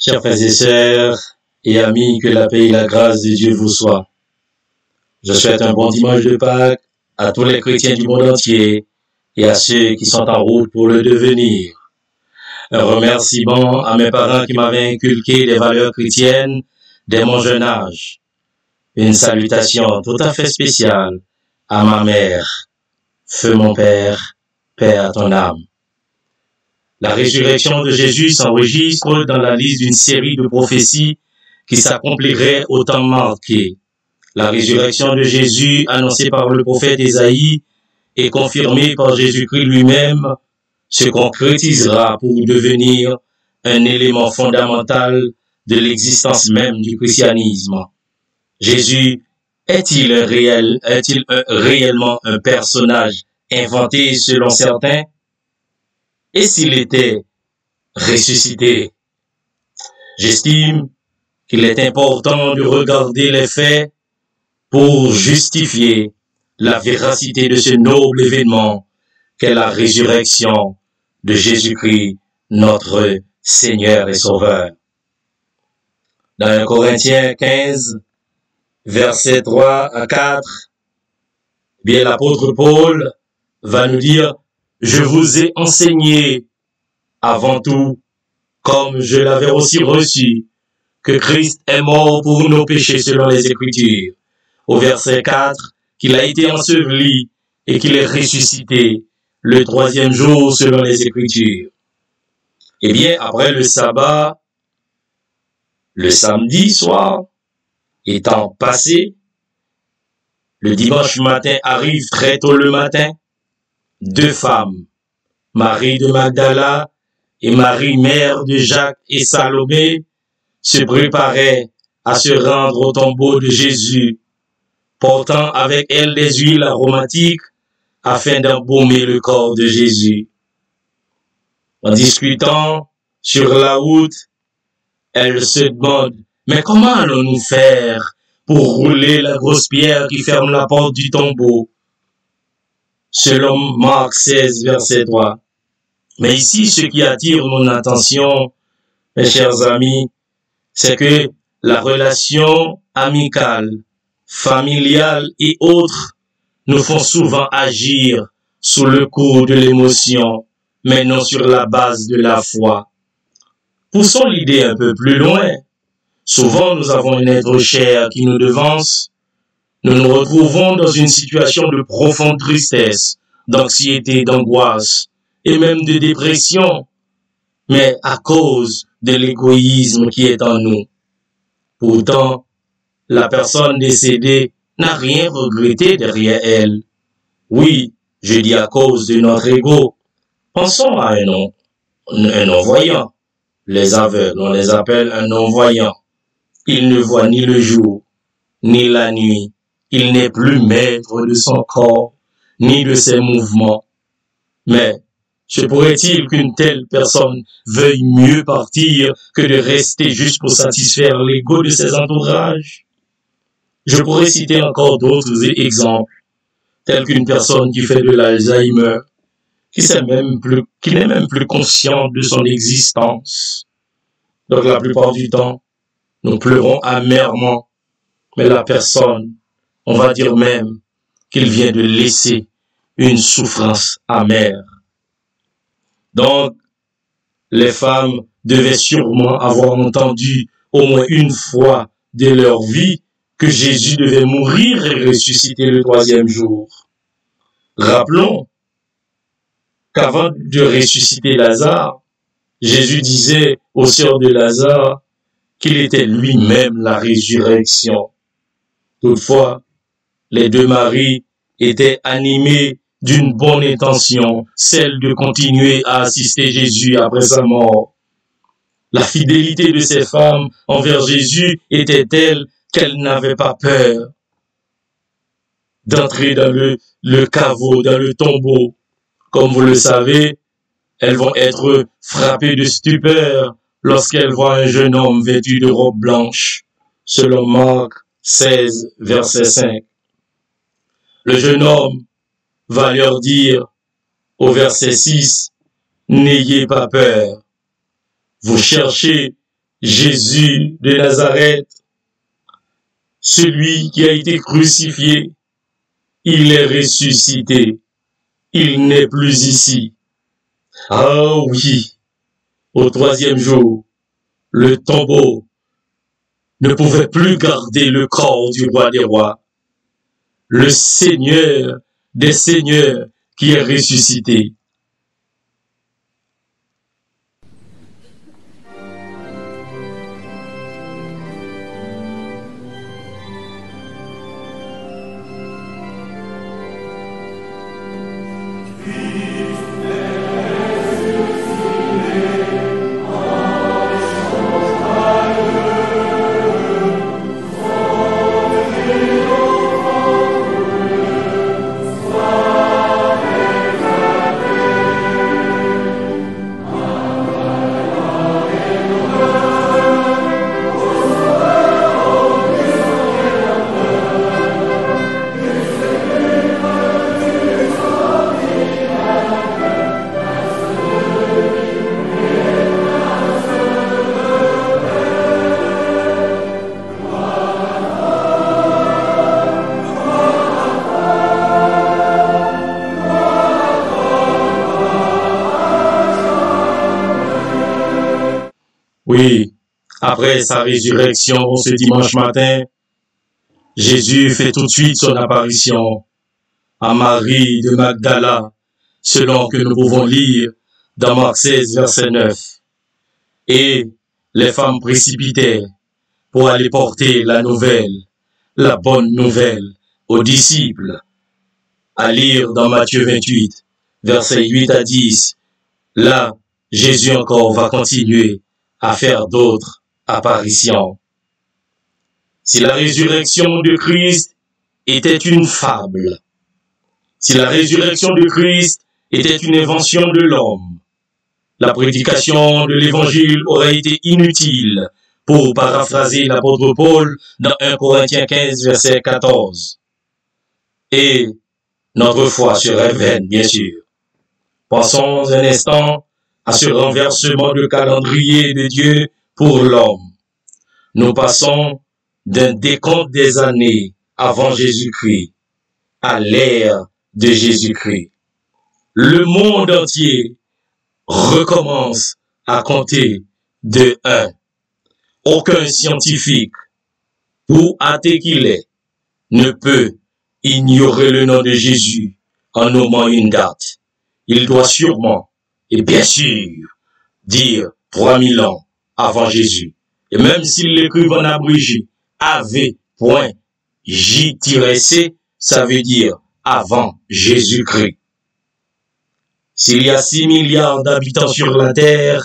Chers frères et sœurs et amis, que la paix et la grâce de Dieu vous soient. Je souhaite un bon dimanche de Pâques à tous les chrétiens du monde entier et à ceux qui sont en route pour le devenir. Un remerciement à mes parents qui m'avaient inculqué des valeurs chrétiennes dès mon jeune âge. Une salutation tout à fait spéciale à ma mère. Feu mon père, paix à ton âme. La résurrection de Jésus s'enregistre dans la liste d'une série de prophéties qui s'accompliraient au temps marqué. La résurrection de Jésus, annoncée par le prophète Ésaïe et confirmée par Jésus-Christ lui-même, se concrétisera pour devenir un élément fondamental de l'existence même du christianisme. Jésus est-il réellement un personnage inventé selon certains? Et s'il était ressuscité? J'estime qu'il est important de regarder les faits pour justifier la véracité de ce noble événement qu'est la résurrection de Jésus-Christ, notre Seigneur et Sauveur. Dans 1 Corinthiens 15, versets 3 à 4, bien l'apôtre Paul va nous dire: je vous ai enseigné avant tout, comme je l'avais aussi reçu, que Christ est mort pour nos péchés selon les Écritures. Au verset 4, qu'il a été enseveli et qu'il est ressuscité le troisième jour selon les Écritures. Eh bien, après le sabbat, le samedi soir étant passé, le dimanche matin arrive très tôt le matin. Deux femmes, Marie de Magdala et Marie, mère de Jacques et Salomé, se préparaient à se rendre au tombeau de Jésus, portant avec elles des huiles aromatiques afin d'embaumer le corps de Jésus. En discutant sur la route, elles se demandent: mais comment allons-nous faire pour rouler la grosse pierre qui ferme la porte du tombeau? Selon Marc 16, verset 3. Mais ici, ce qui attire mon attention, mes chers amis, c'est que la relation amicale, familiale et autres nous font souvent agir sous le coup de l'émotion, mais non sur la base de la foi. Poussons l'idée un peu plus loin. Souvent, nous avons un être cher qui nous devance. Nous nous retrouvons dans une situation de profonde tristesse, d'anxiété, d'angoisse et même de dépression, mais à cause de l'égoïsme qui est en nous. Pourtant, la personne décédée n'a rien regretté derrière elle. Oui, je dis à cause de notre ego. Pensons à un non-voyant. Les aveugles, on les appelle un non-voyant. Il ne voit ni le jour, ni la nuit. Il n'est plus maître de son corps, ni de ses mouvements. Mais se pourrait-il qu'une telle personne veuille mieux partir que de rester juste pour satisfaire l'ego de ses entourages? Je pourrais citer encore d'autres exemples, tels qu'une personne qui fait de l'Alzheimer, qui n'est même plus consciente de son existence. Donc la plupart du temps, nous pleurons amèrement, mais la personne, on va dire même qu'il vient de laisser une souffrance amère. Donc, les femmes devaient sûrement avoir entendu au moins une fois de leur vie que Jésus devait mourir et ressusciter le troisième jour. Rappelons qu'avant de ressusciter Lazare, Jésus disait aux sœurs de Lazare qu'il était lui-même la résurrection. Toutefois, les deux maris étaient animés d'une bonne intention, celle de continuer à assister Jésus après sa mort. La fidélité de ces femmes envers Jésus était telle qu'elles n'avaient pas peur d'entrer dans le caveau, dans le tombeau. Comme vous le savez, elles vont être frappées de stupeur lorsqu'elles voient un jeune homme vêtu de robe blanche, selon Marc 16, verset 5. Le jeune homme va leur dire au verset 6, « N'ayez pas peur. Vous cherchez Jésus de Nazareth, celui qui a été crucifié, il est ressuscité, il n'est plus ici. Ah oui, au troisième jour, le tombeau ne pouvait plus garder le corps du roi des rois, le Seigneur des seigneurs qui est ressuscité. Oui, après sa résurrection ce dimanche matin, Jésus fait tout de suite son apparition à Marie de Magdala, selon que nous pouvons lire dans Marc 16, verset 9. Et les femmes précipitaient pour aller porter la nouvelle, la bonne nouvelle aux disciples. À lire dans Matthieu 28, versets 8 à 10, là, Jésus encore va continuer à faire d'autres apparitions. Si la résurrection de Christ était une fable, si la résurrection de Christ était une invention de l'homme, la prédication de l'évangile aurait été inutile, pour paraphraser l'apôtre Paul dans 1 Corinthiens 15, verset 14. Et notre foi serait vaine, bien sûr. Pensons un instant à ce renversement de calendrier de Dieu pour l'homme. Nous passons d'un décompte des années avant Jésus-Christ à l'ère de Jésus-Christ. Le monde entier recommence à compter de 1. Aucun scientifique, ou athée qu'il est, ne peut ignorer le nom de Jésus en nommant une date. Il doit sûrement, et bien sûr, dire 3000 ans avant Jésus. Et même s'il l'écrivent en abrégé, AV.J-C, ça veut dire avant Jésus-Christ. S'il y a 6 milliards d'habitants sur la Terre,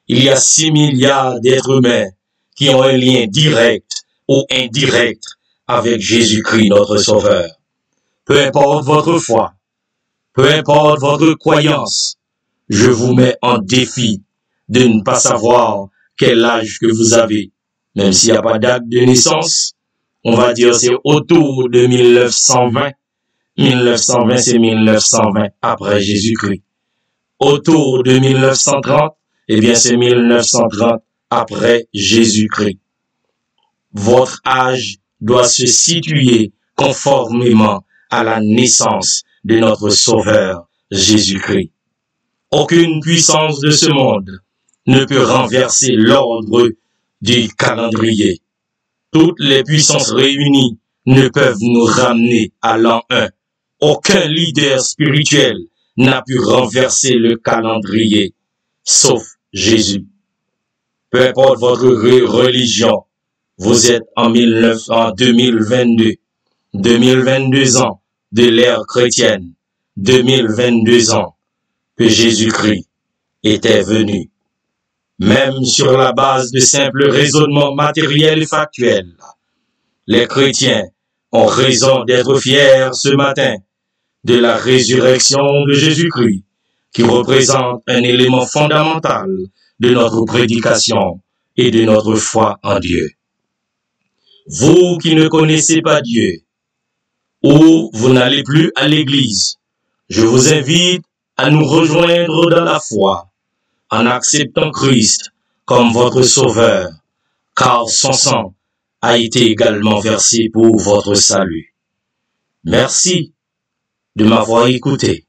il y a 6 milliards d'êtres humains qui ont un lien direct ou indirect avec Jésus-Christ, notre Sauveur. Peu importe votre foi, peu importe votre croyance, je vous mets en défi de ne pas savoir quel âge que vous avez. Même s'il n'y a pas d'acte de naissance, on va dire c'est autour de 1920. 1920, c'est 1920 après Jésus-Christ. Autour de 1930, eh bien c'est 1930 après Jésus-Christ. Votre âge doit se situer conformément à la naissance de notre Sauveur Jésus-Christ. Aucune puissance de ce monde ne peut renverser l'ordre du calendrier. Toutes les puissances réunies ne peuvent nous ramener à l'an 1. Aucun leader spirituel n'a pu renverser le calendrier, sauf Jésus. Peu importe votre religion, vous êtes en 2022, 2022 ans de l'ère chrétienne, 2022 ans que Jésus-Christ était venu. Même sur la base de simples raisonnements matériels et factuels, les chrétiens ont raison d'être fiers ce matin de la résurrection de Jésus-Christ, qui représente un élément fondamental de notre prédication et de notre foi en Dieu. Vous qui ne connaissez pas Dieu, ou vous n'allez plus à l'église, je vous invite à nous rejoindre dans la foi, en acceptant Christ comme votre sauveur, car son sang a été également versé pour votre salut. Merci de m'avoir écouté.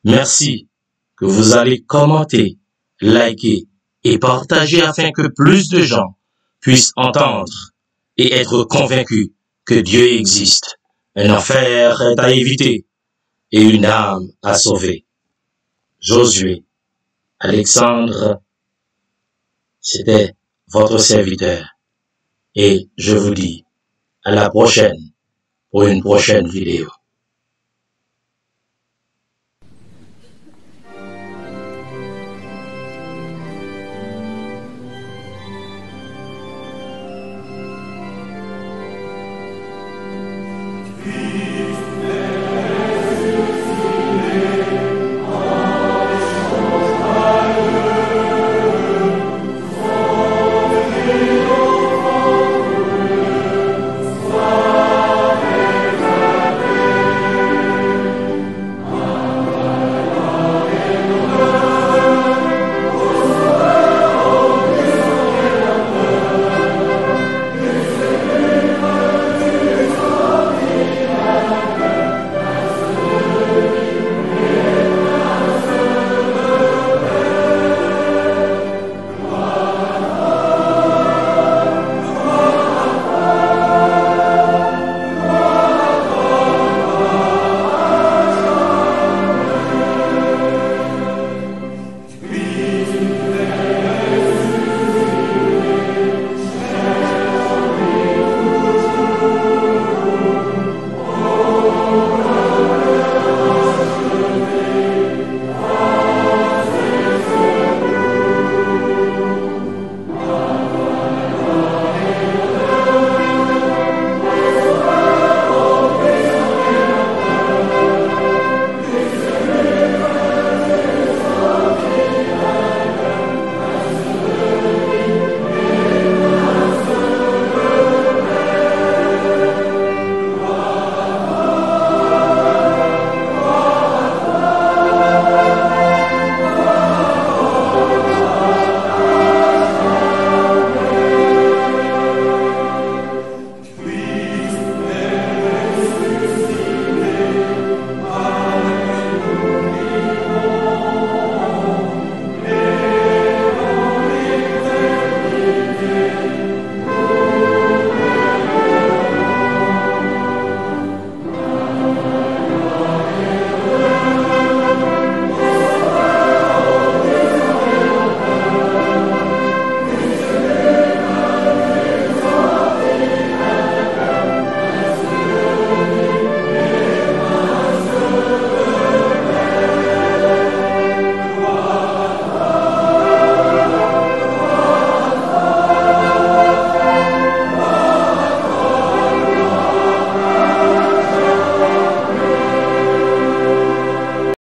Merci que vous allez commenter, liker et partager afin que plus de gens puissent entendre et être convaincus que Dieu existe. Un enfer est à éviter et une âme à sauver. Josué, Alexandre, c'était votre serviteur. Et je vous dis à la prochaine pour une prochaine vidéo.